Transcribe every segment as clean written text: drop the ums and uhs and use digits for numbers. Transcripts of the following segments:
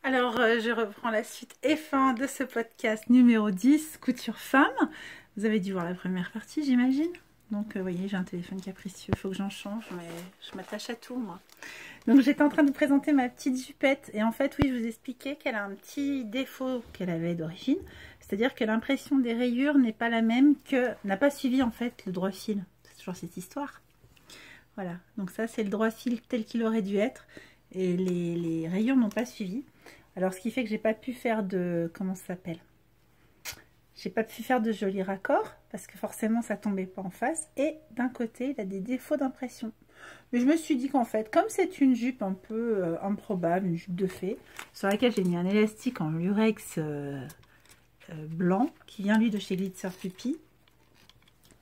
Alors, je reprends la suite et fin de ce podcast numéro 10, couture femme. Vous avez dû voir la première partie, j'imagine. Donc, vous voyez, j'ai un téléphone capricieux, il faut que j'en change, mais je m'attache à tout, moi. Donc, j'étais en train de vous présenter ma petite jupette. Et en fait, oui, je vous expliquais qu'elle a un petit défaut qu'elle avait d'origine. C'est-à-dire que l'impression des rayures n'est pas la même n'a pas suivi, en fait, le droit fil. C'est toujours cette histoire. Voilà, donc ça, c'est le droit fil tel qu'il aurait dû être. Et les rayures n'ont pas suivi. Alors, ce qui fait que j'ai pas pu faire de... Comment ça s'appelle? J'ai pas pu faire de jolis raccords, parce que forcément, ça tombait pas en face. Et d'un côté, il a des défauts d'impression. Mais je me suis dit qu'en fait, comme c'est une jupe un peu improbable, une jupe de fée, sur laquelle j'ai mis un élastique en lurex blanc, qui vient lui de chez Glitzer Puppy.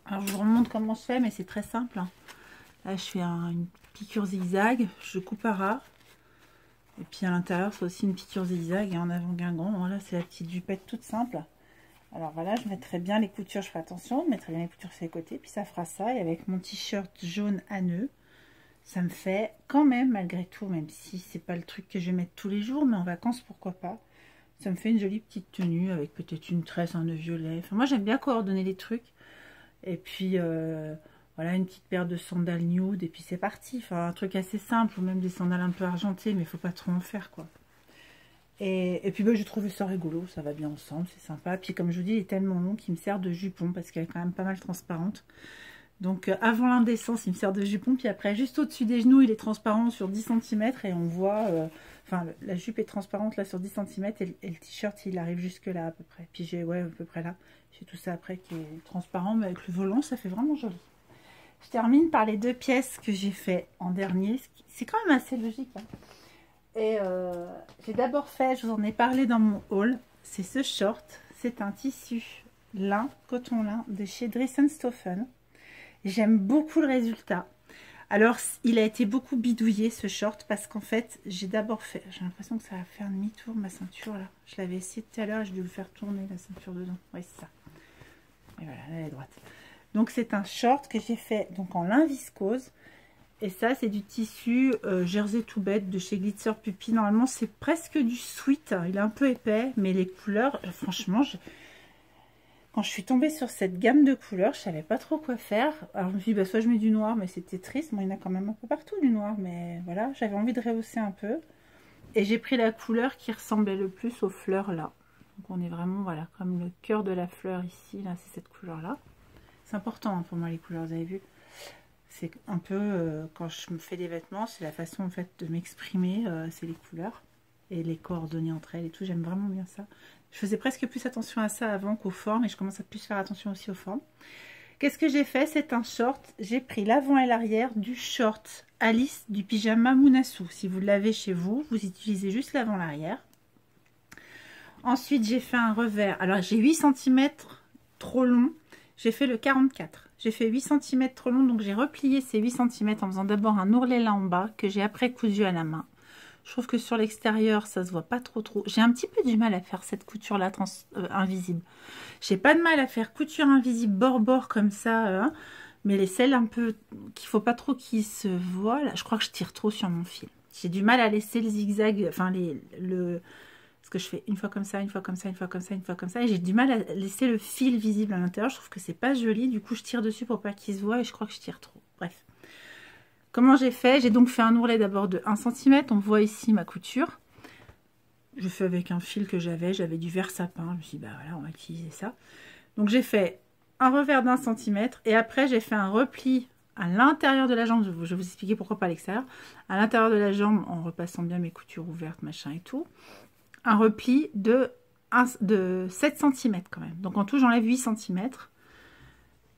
Alors, je vous remontre comment je fais, mais c'est très simple. Hein. Là, je fais une piqûre zigzag, je coupe à ras. Et puis à l'intérieur, c'est aussi une piqûre zigzag et en avant guingamp. Voilà, c'est la petite jupette toute simple. Alors voilà, je mettrai bien les coutures, je ferai attention, je mettrai bien les coutures sur les côtés, puis ça fera ça. Et avec mon t-shirt jaune à nœuds, ça me fait quand même, malgré tout, même si c'est pas le truc que je vais mettre tous les jours, mais en vacances, pourquoi pas. Ça me fait une jolie petite tenue avec peut-être une tresse, un nœud violet. Enfin, moi, j'aime bien coordonner les trucs. Et puis... voilà, une petite paire de sandales nude et puis c'est parti. Enfin, un truc assez simple ou même des sandales un peu argentées, mais il faut pas trop en faire, quoi. Et puis, bah, j'ai trouvé ça rigolo, ça va bien ensemble, c'est sympa. Puis, comme je vous dis, il est tellement long qu'il me sert de jupon parce qu'elle est quand même pas mal transparente. Donc, avant l'indécence, il me sert de jupon. Puis après, juste au-dessus des genoux, il est transparent sur 10 cm et on voit... Enfin, la jupe est transparente là sur 10 cm et le t-shirt, il arrive jusque là à peu près. Puis, j'ai, ouais, à peu près là. J'ai tout ça après qui est transparent, mais avec le volant, ça fait vraiment joli. Je termine par les deux pièces que j'ai fait en dernier. C'est quand même assez logique. Hein. Et j'ai d'abord fait, je vous en ai parlé dans mon haul, c'est ce short. C'est un tissu lin, coton lin de chez Dries & Stoffen. J'aime beaucoup le résultat. Alors, il a été beaucoup bidouillé ce short parce qu'en fait, j'ai d'abord fait... J'ai l'impression que ça va faire demi-tour ma ceinture là. Je l'avais essayé tout à l'heure, j'ai dû le faire tourner la ceinture dedans. Oui, c'est ça. Et voilà, là, elle est droite. Donc c'est un short que j'ai fait donc en lin viscose. Et ça c'est du tissu jersey tout bête de chez Glitzer Puppy. Normalement c'est presque du sweat. Il est un peu épais, mais les couleurs, franchement, quand je suis tombée sur cette gamme de couleurs, je savais pas trop quoi faire. Alors je me suis dit, bah, soit je mets du noir, mais c'était triste. Bon, il y en a quand même un peu partout du noir, mais voilà, j'avais envie de rehausser un peu. Et j'ai pris la couleur qui ressemblait le plus aux fleurs là. Donc on est vraiment, voilà, comme le cœur de la fleur ici, là c'est cette couleur là. C'est important hein, pour moi les couleurs, vous avez vu. C'est un peu, quand je me fais des vêtements, c'est la façon en fait de m'exprimer, c'est les couleurs. Et les coordonnées entre elles et tout, j'aime vraiment bien ça. Je faisais presque plus attention à ça avant qu'aux formes, et je commence à plus faire attention aussi aux formes. Qu'est-ce que j'ai fait? C'est un short, j'ai pris l'avant et l'arrière du short Alice du pyjama Mounassou. Si vous l'avez chez vous, vous utilisez juste l'avant et l'arrière. Ensuite, j'ai fait un revers. Alors, j'ai 8 cm trop long. J'ai fait le 44. J'ai fait 8 cm trop long, donc j'ai replié ces 8 cm en faisant d'abord un ourlet là en bas, que j'ai après cousu à la main. Je trouve que sur l'extérieur, ça se voit pas trop. J'ai un petit peu du mal à faire cette couture là invisible. J'ai pas de mal à faire couture invisible bord-bord comme ça, mais les celles un peu qu'il faut pas trop qu'ils se voient, là, je crois que je tire trop sur mon fil. J'ai du mal à laisser le zigzag, enfin parce que je fais une fois comme ça, une fois comme ça, une fois comme ça, une fois comme ça. Et j'ai du mal à laisser le fil visible à l'intérieur. Je trouve que c'est pas joli. Du coup, je tire dessus pour pas qu'il se voit et je crois que je tire trop. Bref. Comment j'ai fait? J'ai donc fait un ourlet d'abord de 1 cm. On voit ici ma couture. Je fais avec un fil que j'avais. J'avais du vert sapin. Je me suis dit, bah voilà, on va utiliser ça. Donc, j'ai fait un revers d'1 cm. Et après, j'ai fait un repli à l'intérieur de la jambe. Je vais vous expliquer pourquoi pas à l'extérieur. À l'intérieur de la jambe, en repassant bien mes coutures ouvertes, machin et tout. Un repli de 7 cm quand même. Donc en tout, j'enlève 8 cm.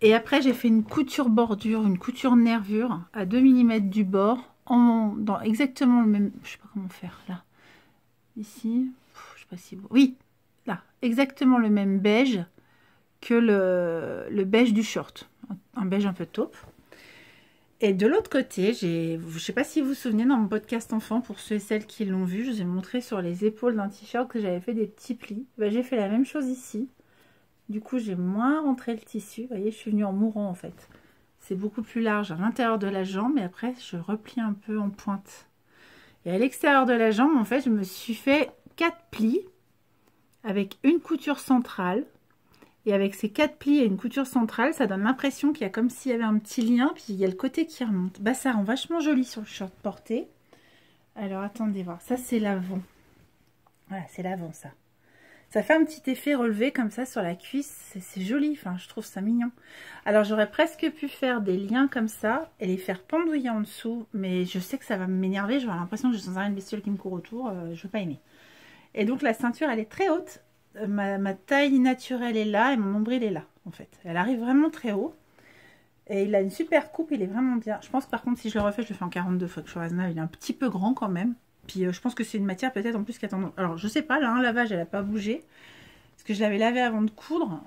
Et après, j'ai fait une couture bordure, une couture nervure à 2 mm du bord, dans exactement le même... Je sais pas comment faire, là. Ici, je sais pas si... Oui, là, exactement le même beige que le beige du short. Un beige un peu taupe. Et de l'autre côté, je ne sais pas si vous vous souvenez, dans mon podcast enfant, pour ceux et celles qui l'ont vu, je vous ai montré sur les épaules d'un t-shirt que j'avais fait des petits plis. Ben, j'ai fait la même chose ici. Du coup, j'ai moins rentré le tissu. Vous voyez, je suis venue en mourant en fait. C'est beaucoup plus large à l'intérieur de la jambe, et après, je replie un peu en pointe. Et à l'extérieur de la jambe, en fait, je me suis fait 4 plis avec une couture centrale. Et avec ces 4 plis et une couture centrale, ça donne l'impression qu'il y a comme s'il y avait un petit lien, puis il y a le côté qui remonte. Bah, ça rend vachement joli sur le short porté. Alors, attendez voir. Ça, c'est l'avant. Voilà, c'est l'avant, ça. Ça fait un petit effet relevé comme ça sur la cuisse. C'est joli. Enfin, je trouve ça mignon. Alors, j'aurais presque pu faire des liens comme ça et les faire pendouiller en dessous. Mais je sais que ça va m'énerver. J'aurai l'impression que je suis dans une bestiole qui me court autour. Je ne veux pas aimer. Et donc, la ceinture, elle est très haute. Ma taille naturelle est là et mon nombril est là, en fait. Elle arrive vraiment très haut. Et il a une super coupe, il est vraiment bien. Je pense par contre, si je le refais, je le fais en 42 fois que je suis raisonnable. Il est un petit peu grand quand même. Puis je pense que c'est une matière peut-être en plus qui a tendance... Alors, je sais pas, là, un lavage, elle n'a pas bougé. Parce que je l'avais lavé avant de coudre.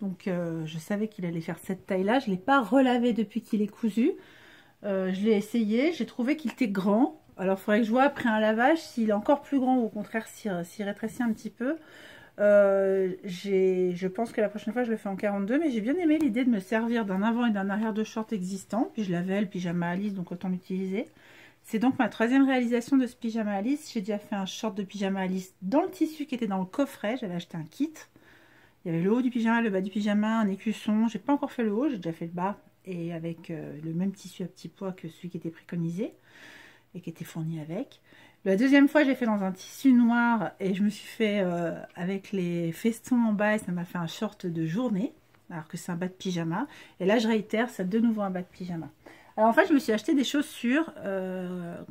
Donc, je savais qu'il allait faire cette taille-là. Je ne l'ai pas relavé depuis qu'il est cousu. Je l'ai essayé, j'ai trouvé qu'il était grand. Alors, il faudrait que je vois après un lavage s'il est encore plus grand ou au contraire s'il rétrécit un petit peu. Je pense que la prochaine fois, je le fais en 42. Mais j'ai bien aimé l'idée de me servir d'un avant et d'un arrière de short existant. Puis je l'avais le pyjama Alice, donc autant l'utiliser. C'est donc ma 3e réalisation de ce pyjama Alice. J'ai déjà fait un short de pyjama Alice dans le tissu qui était dans le coffret. J'avais acheté un kit. Il y avait le haut du pyjama, le bas du pyjama, un écusson. J'ai pas encore fait le haut, j'ai déjà fait le bas. Et avec le même tissu à petit pois que celui qui était préconisé. Et qui était fourni avec. La 2e fois, j'ai fait dans un tissu noir et je me suis fait avec les festons en bas et ça m'a fait un short de journée, alors que c'est un bas de pyjama. Et là, je réitère, c'est de nouveau un bas de pyjama. Alors en fait, je me suis acheté des chaussures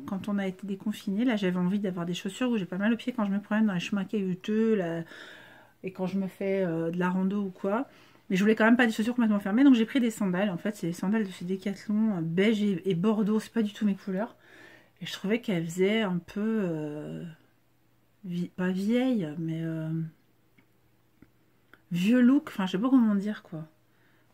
quand on a été déconfiné. Là, j'avais envie d'avoir des chaussures où j'ai pas mal au pied quand je me promène dans les chemins caillouteux là, et quand je me fais de la rando ou quoi. Mais je voulais quand même pas des chaussures complètement fermées, donc j'ai pris des sandales. En fait, c'est des sandales de chez Decathlon, beige et bordeaux, c'est pas du tout mes couleurs. Et je trouvais qu'elle faisait un peu, pas vieille, mais vieux look, enfin je sais pas comment dire quoi.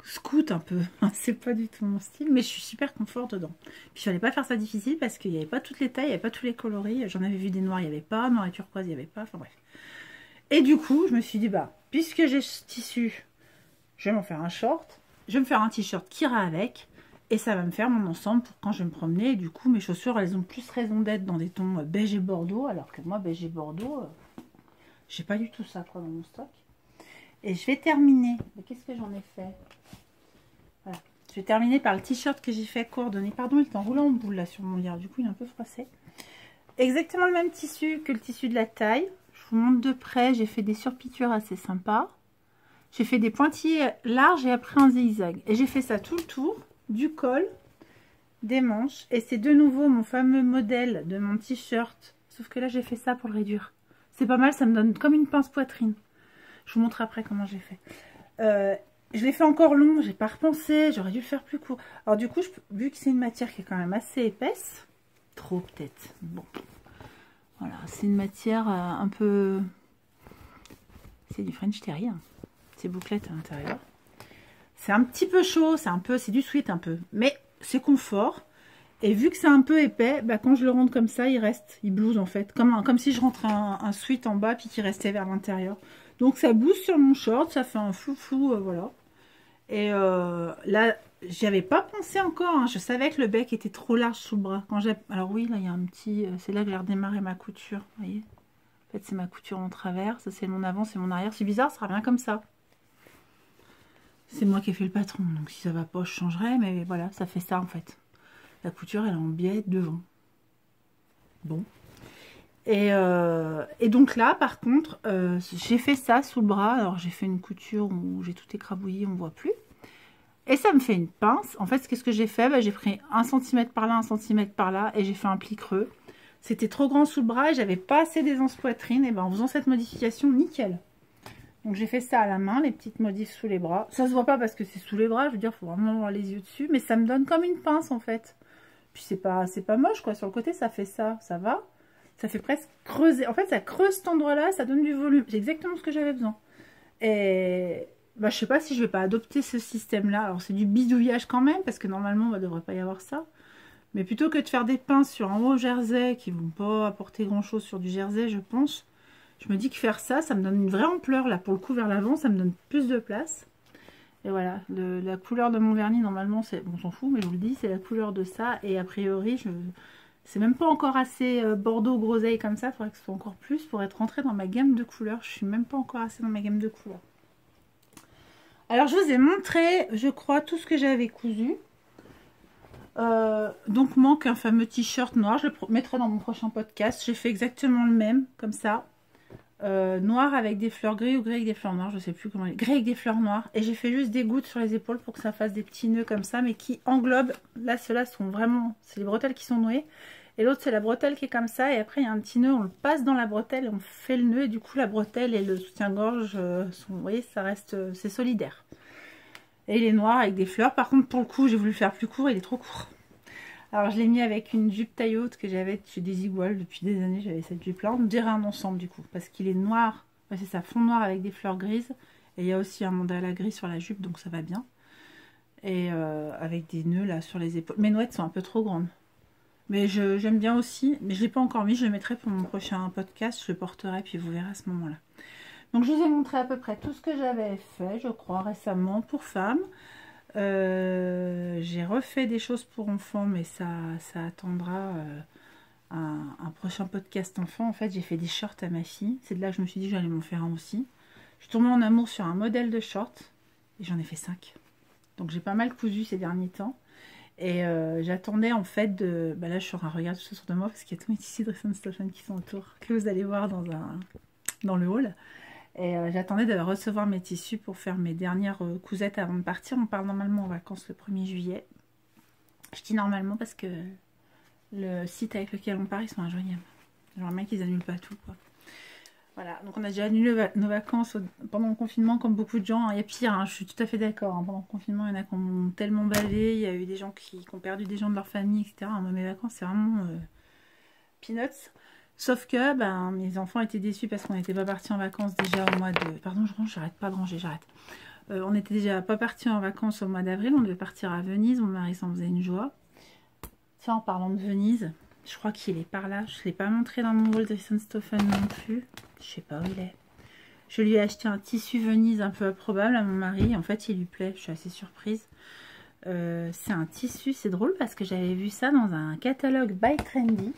Scout un peu, c'est pas du tout mon style, mais je suis super confort dedans. Puis il fallait pas faire ça difficile parce qu'il n'y avait pas toutes les tailles, il n'y avait pas tous les coloris. J'en avais vu des noirs, il n'y avait pas, noir et turquoise, il n'y avait pas, enfin bref. Et du coup, je me suis dit, bah, puisque j'ai ce tissu, je vais m'en faire un short, je vais me faire un t-shirt qui ira avec. Et ça va me faire mon ensemble pour quand je vais me promener. Et du coup, mes chaussures, elles ont plus raison d'être dans des tons beige et bordeaux. Alors que moi, beige et bordeaux, j'ai pas du tout ça quoi, dans mon stock. Et je vais terminer. Qu'est-ce que j'en ai fait? Voilà. Je vais terminer par le t-shirt que j'ai fait coordonner. Pardon, il est en roulant en boule là sur mon lit. Du coup, il est un peu froissé. Exactement le même tissu que le tissu de la taille. Je vous montre de près. J'ai fait des surpiqûres assez sympas. J'ai fait des pointillés larges et après un zigzag. Et j'ai fait ça tout le tour. Du col, des manches, et c'est de nouveau mon fameux modèle de mon t-shirt, sauf que là j'ai fait ça pour le réduire. C'est pas mal, ça me donne comme une pince poitrine. Je vous montre après comment j'ai fait. Je l'ai fait encore long, j'ai pas repensé, j'aurais dû le faire plus court. Alors du coup, vu que c'est une matière qui est quand même assez épaisse, trop peut-être, bon, voilà, c'est une matière un peu, c'est du French Terry, hein. C'est bouclette à l'intérieur. C'est un petit peu chaud, c'est du sweat un peu, mais c'est confort. Et vu que c'est un peu épais, bah, quand je le rentre comme ça, il blouse en fait. Comme si je rentrais un sweat en bas puis qui restait vers l'intérieur. Donc ça blouse sur mon short, ça fait un flou-flou, voilà. Et là, j'y avais pas pensé encore, hein. Je savais que le bec était trop large sous le bras. Alors oui, là il y a un petit... c'est là que j'ai redémarré ma couture, vous voyez. En fait, c'est ma couture en travers, ça c'est mon avant, c'est mon arrière. C'est bizarre, ça sera bien comme ça. C'est moi qui ai fait le patron, donc si ça va pas, je changerai, mais voilà, ça fait ça en fait. La couture, elle est en biais devant. Bon. Et donc là, par contre, j'ai fait ça sous le bras. Alors, j'ai fait une couture où j'ai tout écrabouillé, on ne voit plus. Et ça me fait une pince. En fait, qu'est-ce que j'ai fait? Bah, j'ai pris 1 cm par là, 1 cm par là, et j'ai fait un pli creux. C'était trop grand sous le bras et j'avais pas assez d'aisance poitrine. Et ben, en faisant cette modification, nickel. Donc j'ai fait ça à la main, les petites modifs sous les bras. Ça se voit pas parce que c'est sous les bras, je veux dire, faut vraiment avoir les yeux dessus. Mais ça me donne comme une pince en fait. Puis c'est pas moche quoi, sur le côté ça fait ça, ça va. Ça fait presque creuser. En fait ça creuse cet endroit-là, ça donne du volume. C'est exactement ce que j'avais besoin. Et bah, je sais pas si je vais pas adopter ce système-là. Alors c'est du bidouillage quand même, parce que normalement il ne devrait pas y avoir ça. Mais plutôt que de faire des pinces sur un haut jersey qui vont pas apporter grand-chose sur du jersey, je pense... Je me dis que faire ça, ça me donne une vraie ampleur. Là, pour le coup, vers l'avant, ça me donne plus de place. Et voilà, la couleur de mon vernis, normalement, c'est... Bon, on s'en fout, mais je vous le dis, c'est la couleur de ça. Et a priori, C'est même pas encore assez bordeaux groseille comme ça, il faudrait que ce soit encore plus pour être rentré dans ma gamme de couleurs. Je suis même pas encore assez dans ma gamme de couleurs. Alors je vous ai montré, je crois, tout ce que j'avais cousu. Donc manque un fameux t-shirt noir, je le mettrai dans mon prochain podcast. J'ai fait exactement le même, comme ça. Noir avec des fleurs gris ou gris avec des fleurs noires, je sais plus comment, gris avec des fleurs noires, et j'ai fait juste des gouttes sur les épaules pour que ça fasse des petits nœuds comme ça, mais qui englobent. Là ceux-là sont vraiment, c'est les bretelles qui sont nouées, et l'autre c'est la bretelle qui est comme ça, et après il y a un petit nœud, on le passe dans la bretelle et on fait le nœud, et du coup la bretelle et le soutien-gorge sont, vous voyez, ça reste, c'est solidaire. Et il est noir avec des fleurs. Par contre pour le coup j'ai voulu le faire plus court, il est trop court. Alors je l'ai mis avec une jupe taille haute que j'avais chez Desigual depuis des années. J'avais cette jupe là. On dirait un ensemble du coup. Parce qu'il est noir. Ouais, c'est ça, fond noir avec des fleurs grises. Et il y a aussi un mandala gris sur la jupe. Donc ça va bien. Et avec des nœuds là sur les épaules. Mes nouettes sont un peu trop grandes. Mais j'aime bien aussi. Mais je ne l'ai pas encore mis. Je le mettrai pour mon prochain podcast. Je le porterai puis vous verrez à ce moment là. Donc je vous ai montré à peu près tout ce que j'avais fait, je crois, récemment pour femmes. J'ai refait des choses pour enfants, mais ça attendra un prochain podcast enfant. En fait, j'ai fait des shorts à ma fille. C'est de là que je me suis dit que j'allais m'en faire un aussi. Je suis tombée en amour sur un modèle de short et j'en ai fait 5. Donc j'ai pas mal cousu ces derniers temps. Et j'attendais en fait de... Bah là, je suis en train de regarder tout ça autour de moi parce qu'il y a tous mes tissus de Stoffen qui sont autour, que vous allez voir dans le hall. Et j'attendais de recevoir mes tissus pour faire mes dernières cousettes avant de partir. On part normalement en vacances le 1er juillet. Je dis normalement parce que le site avec lequel on part, ils sont injoignables. J'aimerais bien qu'ils annulent pas tout, quoi. Voilà, donc on a déjà annulé nos vacances pendant le confinement, comme beaucoup de gens. Il y a pire, hein, je suis tout à fait d'accord. Hein. Pendant le confinement, il y en a qui ont tellement bavé. Il y a eu des gens qui ont perdu des gens de leur famille, etc. Moi, mes vacances, c'est vraiment peanuts. Sauf que ben, mes enfants étaient déçus parce qu'on n'était pas partis en vacances déjà au mois de... Pardon, je range, j'arrête pas de ranger, j'arrête. On n'était déjà pas partis en vacances au mois d'avril, on devait partir à Venise, mon mari s'en faisait une joie. Tiens, en parlant de Venise, je crois qu'il est par là. Je ne l'ai pas montré dans mon haul de Stoffen non plus. Je sais pas où il est. Je lui ai acheté un tissu Venise un peu improbable à mon mari. En fait, il lui plaît, je suis assez surprise. C'est un tissu, c'est drôle parce que j'avais vu ça dans un catalogue By Trendy.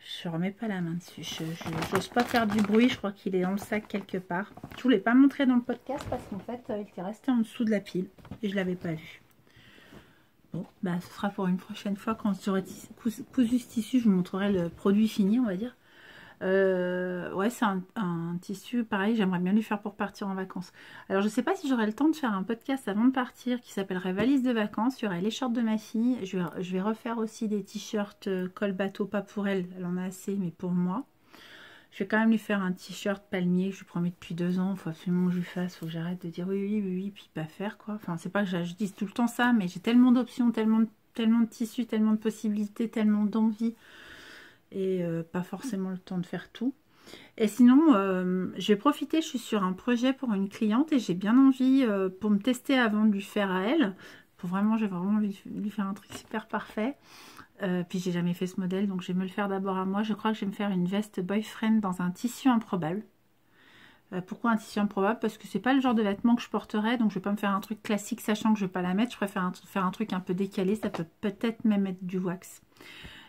Je remets pas la main dessus, je n'ose pas faire du bruit, je crois qu'il est dans le sac quelque part. Je voulais pas montrer dans le podcast parce qu'en fait il était resté en dessous de la pile et je l'avais pas vu. Bon, bah ce sera pour une prochaine fois quand j'aurai cousu ce tissu, je vous montrerai le produit fini, on va dire. Ouais, c'est un tissu, pareil, j'aimerais bien lui faire pour partir en vacances. Alors, je sais pas si j'aurai le temps de faire un podcast avant de partir qui s'appellerait Valise de vacances. Il y aurait les shorts de ma fille. Je vais refaire aussi des t-shirts col bateau, pas pour elle, elle en a assez, mais pour moi. Je vais quand même lui faire un t-shirt palmier que je lui promets depuis 2 ans. Il faut absolument que je lui fasse, il faut que j'arrête de dire oui, oui, oui, oui, puis pas faire quoi. Enfin, c'est pas que je dise tout le temps ça, mais j'ai tellement d'options, tellement de tissus, tellement de possibilités, tellement d'envie. Et pas forcément le temps de faire tout. Et sinon, je vais profiter, je suis sur un projet pour une cliente et j'ai bien envie, pour me tester avant de lui faire à elle, j'ai vraiment lui faire un truc super parfait. Puis j'ai jamais fait ce modèle, donc je vais me le faire d'abord à moi. Je crois que je vais me faire une veste boyfriend dans un tissu improbable. Pourquoi un tissu improbable? Parce que c'est pas le genre de vêtement que je porterais, donc je vais pas me faire un truc classique sachant que je vais pas la mettre. Je préfère faire un truc un peu décalé, ça peut peut-être même être du wax.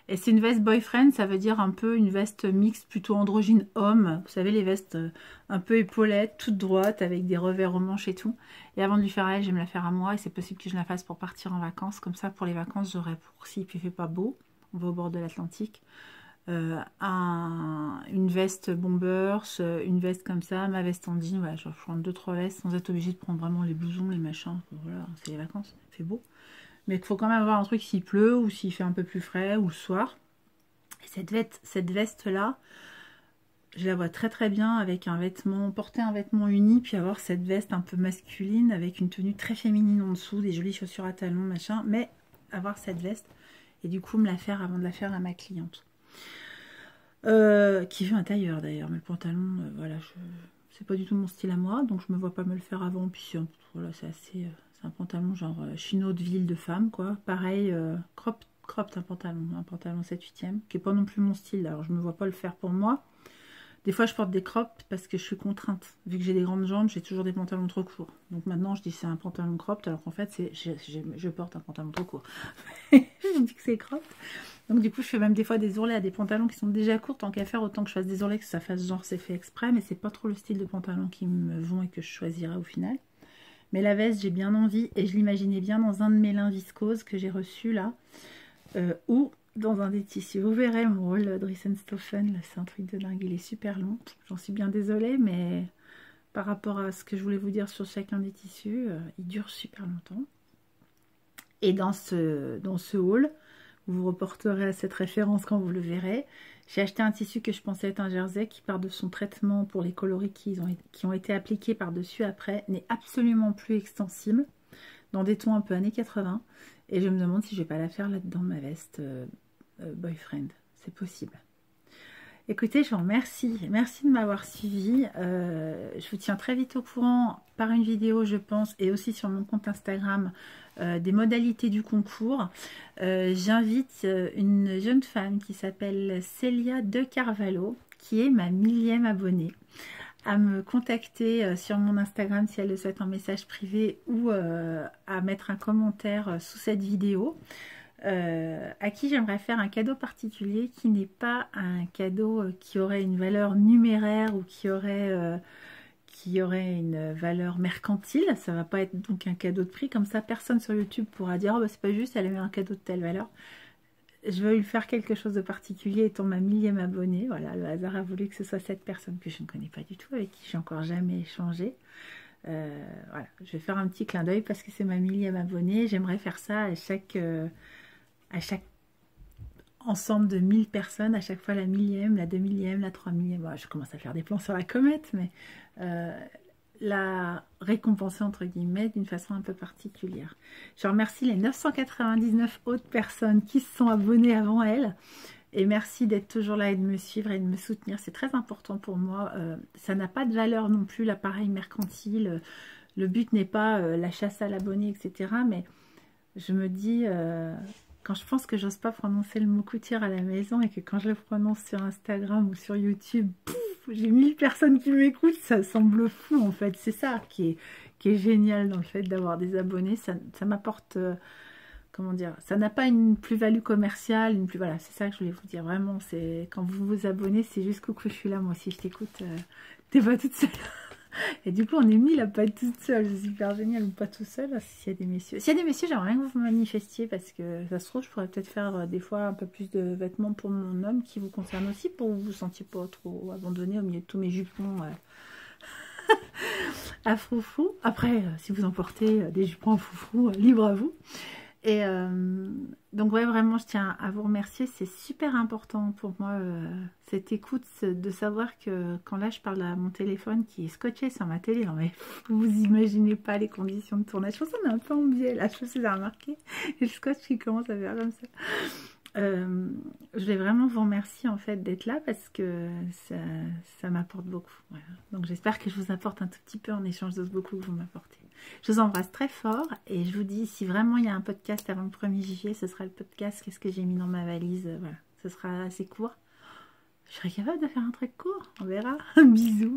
Et c'est une veste boyfriend, ça veut dire un peu une veste mixte, plutôt androgyne homme. Vous savez, les vestes un peu épaulettes, toutes droites, avec des revers aux manches et tout. Et avant de lui faire à elle, je vais me la faire à moi. Et c'est possible que je la fasse pour partir en vacances. Comme ça, pour les vacances, j'aurai, pour s'il ne fait pas beau, on va au bord de l'Atlantique, une veste bombers, une veste comme ça, ma veste en jean. Voilà, je vais prendre 2-3 vestes sans être obligée de prendre vraiment les blousons, les machins. Voilà, c'est les vacances, il fait beau. Mais il faut quand même avoir un truc s'il pleut ou s'il fait un peu plus frais ou le soir. Et cette veste-là, je la vois très très bien avec un vêtement, porter un vêtement uni, puis avoir cette veste un peu masculine avec une tenue très féminine en dessous, des jolies chaussures à talons, machin, mais avoir cette veste et du coup me la faire avant de la faire à ma cliente. Qui veut un tailleur d'ailleurs, mais le pantalon, voilà, c'est pas du tout mon style à moi, donc je me vois pas me le faire avant, puis voilà, c'est assez... un pantalon genre chino de ville de femme quoi. Pareil, cropped un pantalon 7/8e, qui est pas non plus mon style. Alors je me vois pas le faire pour moi. Des fois, je porte des crops parce que je suis contrainte. Vu que j'ai des grandes jambes, j'ai toujours des pantalons trop courts. Donc maintenant, je dis c'est un pantalon cropped, alors qu'en fait, je porte un pantalon trop court. Je dis que c'est cropped. Donc du coup, je fais même des fois des ourlets à des pantalons qui sont déjà courts. Tant qu'à faire, autant que je fasse des ourlets, que ça fasse genre c'est fait exprès. Mais c'est pas trop le style de pantalon qui me vont et que je choisirai au final. Mais la veste, j'ai bien envie. Et je l'imaginais bien dans un de mes lins viscose que j'ai reçu là. Ou dans un des tissus. Vous verrez mon haul Dressenstoffen, là c'est un truc de dingue, il est super long. J'en suis bien désolée, mais par rapport à ce que je voulais vous dire sur chacun des tissus, il dure super longtemps. Et dans ce haul, vous reporterez à cette référence quand vous le verrez. J'ai acheté un tissu que je pensais être un jersey qui, part de son traitement pour les coloris qui ont été appliqués par-dessus après, n'est absolument plus extensible, dans des tons un peu années 80. Et je me demande si je vais pas la faire là-dedans, ma veste boyfriend. C'est possible. Écoutez, je vous remercie. Merci de m'avoir suivi. Je vous tiens très vite au courant par une vidéo, je pense, et aussi sur mon compte Instagram, des modalités du concours. J'invite une jeune femme qui s'appelle Célia de Carvalho, qui est ma 1000e abonnée, à me contacter sur mon Instagram si elle le souhaite en message privé ou à mettre un commentaire sous cette vidéo. À qui j'aimerais faire un cadeau particulier qui n'est pas un cadeau qui aurait une valeur numéraire ou qui aurait une valeur mercantile. Ça va pas être donc un cadeau de prix, comme ça personne sur YouTube pourra dire oh, bah, c'est pas juste, elle a eu un cadeau de telle valeur. Je veux lui faire quelque chose de particulier étant ma 1000e abonnée. Voilà, le hasard a voulu que ce soit cette personne que je ne connais pas du tout, avec qui j'ai encore jamais échangé. Voilà, je vais faire un petit clin d'œil parce que c'est ma 1000e abonnée. J'aimerais faire ça à chaque ensemble de 1000 personnes, à chaque fois la 1000e, la 2000e, la 3000e. Bon, je commence à faire des plans sur la comète, mais la récompenser entre guillemets d'une façon un peu particulière. Je remercie les 999 autres personnes qui se sont abonnées avant elle. Et merci d'être toujours là et de me suivre et de me soutenir. C'est très important pour moi. Ça n'a pas de valeur non plus, l'appareil mercantile. Le but n'est pas la chasse à l'abonné, etc. Mais je me dis, quand je pense que j'ose pas prononcer le mot couture à la maison et que quand je le prononce sur Instagram ou sur YouTube, j'ai 1000 personnes qui m'écoutent, ça semble fou en fait. C'est ça qui est génial dans le fait d'avoir des abonnés. Ça m'apporte... comment dire, ça n'a pas une plus-value commerciale, voilà, c'est ça que je voulais vous dire, vraiment, c'est quand vous vous abonnez, c'est juste coucou, je suis là, moi aussi je t'écoute, t'es pas toute seule. Et du coup, on est 1000 à pas être toute seule, c'est super génial, ou pas tout seul, s'il y a des messieurs. S'il y a des messieurs, j'aimerais bien que vous me manifestiez, parce que ça se trouve, je pourrais peut-être faire des fois un peu plus de vêtements pour mon homme, qui vous concerne aussi, pour que vous vous sentiez pas trop abandonné au milieu de tous mes jupons à froufrou. Après, si vous emportez des jupons à froufrou, libre à vous. Et donc ouais, vraiment je tiens à vous remercier, c'est super important pour moi cette écoute, de savoir que quand là je parle à mon téléphone qui est scotché sur ma télé, non mais vous imaginez pas les conditions de tournage, je pense qu'on est un peu en biais là, je sais pas si vous avez remarqué, et le scotch qui commence à faire comme ça. Je vais vraiment vous remercier en fait d'être là parce que ça m'apporte beaucoup. Voilà. Donc j'espère que je vous apporte un tout petit peu en échange de ce beaucoup que vous m'apportez. Je vous embrasse très fort et je vous dis si vraiment il y a un podcast avant le 1er juillet, ce sera le podcast qu'est-ce que j'ai mis dans ma valise. Voilà, ce sera assez court. Je serai capable de faire un truc court, on verra. Bisous.